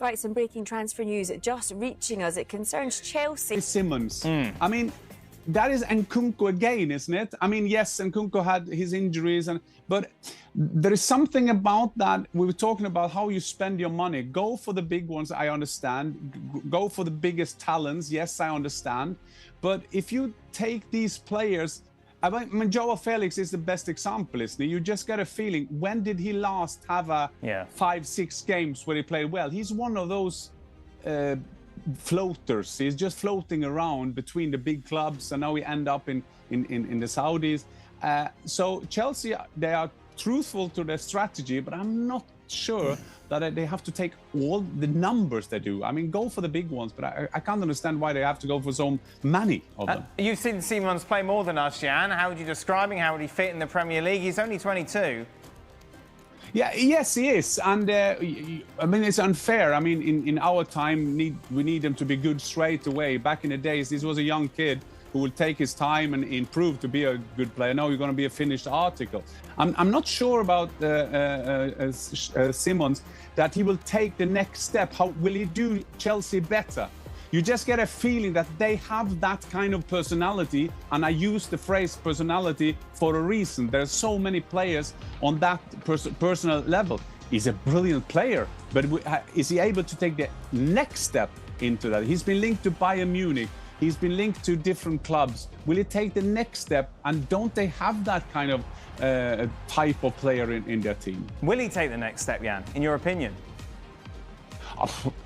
Right, some breaking transfer news just reaching us. It concerns Chelsea. Simmons. I mean, that is Nkunku again, isn't it? I mean, yes, Nkunku had his injuries, but there is something about that. We were talking about how you spend your money. Go for the big ones, I understand. Go for the biggest talents, yes, I understand. But if you take these players, I mean, Joao Felix is the best example, isn't he? You just get a feeling, when did he last have a 5-6 games where he played well? He's one of those floaters. He's just floating around between the big clubs, and now we end up in the Saudis. So Chelsea, they are truthful to their strategy, but I'm not sure that they have to take all the numbers they do. I mean, go for the big ones, but I can't understand why they have to go for so many of them. You've seen Simmons play more than us, Jan. How would you describe him? How would he fit in the Premier League? He's only 22. Yeah, yes, he is. And I mean, it's unfair. I mean, in our time, we need him to be good straight away. Back in the days, this was a young kid who will take his time and improve to be a good player. Now you're going to be a finished article. I'm not sure about Simmons, that he will take the next step. How will he do Chelsea better? You just get a feeling that they have that kind of personality, and I use the phrase personality for a reason. There are so many players on that personal level. He's a brilliant player, but is he able to take the next step into that? He's been linked to Bayern Munich. He's been linked to different clubs. Will he take the next step? And don't they have that kind of type of player in their team? Will he take the next step, Jan, in your opinion?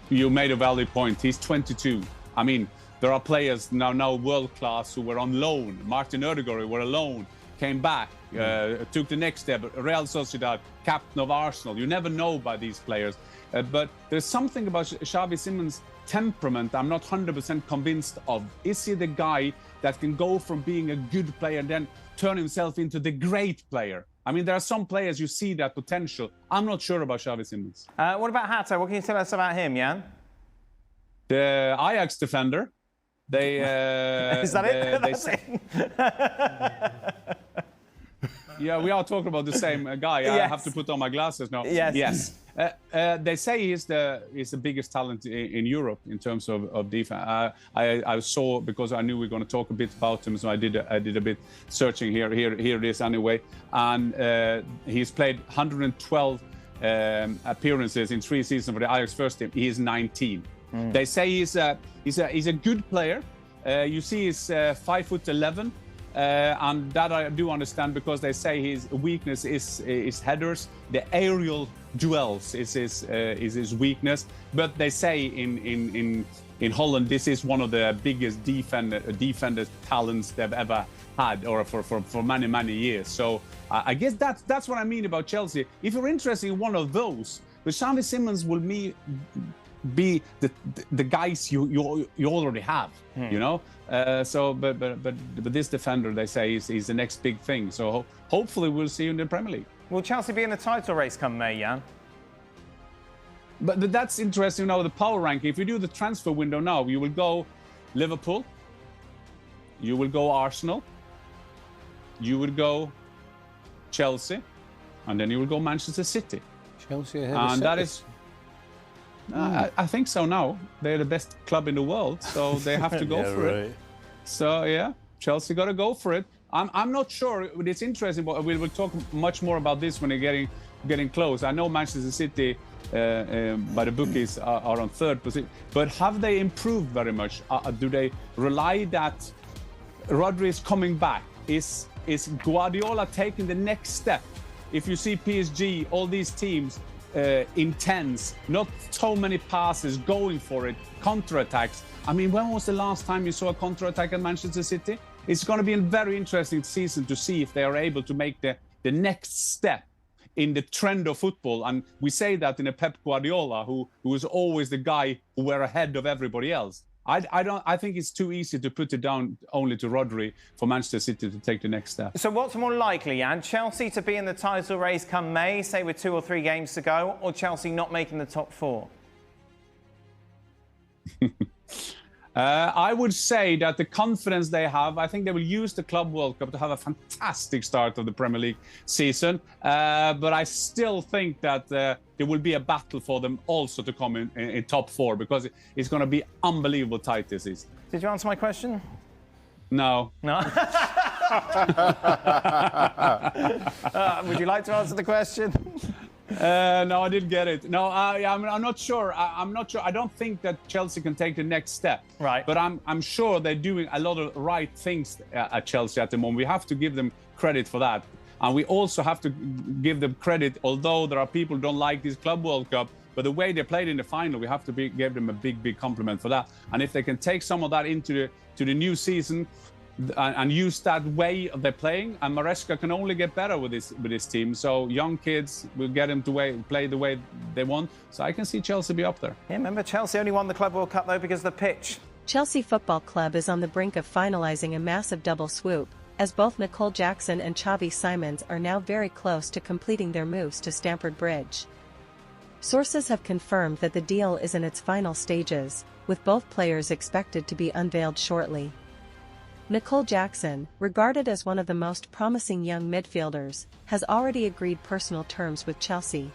You made a valid point. He's 22. I mean, there are players now world-class who were on loan. Martin Odegaard were on loan, came back, took the next step. Real Sociedad, captain of Arsenal. You never know by these players. But there's something about Xavi Simmons' temperament I'm not 100% convinced of. Is he the guy that can go from being a good player and then turn himself into the great player? I mean, there are some players you see that potential. I'm not sure about Xavi Simmons. What about Hato? What can you tell us about him, Jan? The Ajax defender. They is that it? That's it. Yeah, we are talking about the same guy. Yes. I have to put on my glasses now. Yes. They say he's the biggest talent in Europe in terms of defense. I saw, because I knew we were going to talk a bit about him, so I did a bit searching here. Here it is anyway. And he's played 112 appearances in 3 seasons for the Ajax first team. He is 19. They say he's a good player. You see, he's 5'11". And that I do understand, because they say his weakness is headers. The aerial duels is his weakness. But they say in Holland, this is one of the biggest defender talents they've ever had, or for many years. So I guess that's what I mean about Chelsea. If you're interested in one of those, but Xavi Simmons will be the guys you already have, you know. But this defender, they say, is the next big thing. So hopefully we'll see you in the Premier League. Will Chelsea be in the title race come May, Jan? But that's interesting now, the power ranking. If you do the transfer window now, you will go Liverpool, you will go Arsenal, you will go Chelsea, and then you will go Manchester City. Chelsea ahead of City. That is. I think so now. They're the best club in the world, so they have to go for it. So, yeah, Chelsea got to go for it. I'm not sure. It's interesting, but we'll talk much more about this when they're getting close. I know Manchester City, by the bookies, are on 3rd position. But have they improved very much? Do they rely that Rodri is coming back? Is Guardiola taking the next step? If you see PSG, all these teams, intense, not so many passes, going for it, counter-attacks. I mean, when was the last time you saw a counter-attack at Manchester City? It's going to be a very interesting season to see if they are able to make the next step in the trend of football. And we say that in a Pep Guardiola, who is always the guy who were ahead of everybody else. I think it's too easy to put it down only to Rodri for Manchester City to take the next step. So what's more likely, Jan? Chelsea to be in the title race come May, say with 2 or 3 games to go, or Chelsea not making the top 4? I would say that the confidence they have, I think they will use the Club World Cup to have a fantastic start of the Premier League season. But I still think that there will be a battle for them also to come in top 4, because it's going to be unbelievable tight this season. Did you answer my question? No. No. Would you like to answer the question? No, I didn't get it. No, I'm not sure. I'm not sure. I don't think that Chelsea can take the next step. Right. But I'm sure they're doing a lot of right things at Chelsea at the moment. We have to give them credit for that. And we also have to give them credit, although there are people who don't like this Club World Cup, but the way they played in the final, we have to give them a big compliment for that. And if they can take some of that into the new season, and use that way of their playing, and Maresca can only get better with this team. So young kids will get them to play the way they want. So I can see Chelsea be up there. Yeah, remember Chelsea only won the Club World Cup though because of the pitch. Chelsea Football Club is on the brink of finalising a massive double swoop, as both Nicole Jackson and Xavi Simons are now very close to completing their moves to Stamford Bridge. Sources have confirmed that the deal is in its final stages, with both players expected to be unveiled shortly. Nicole Jackson, regarded as one of the most promising young midfielders, has already agreed personal terms with Chelsea,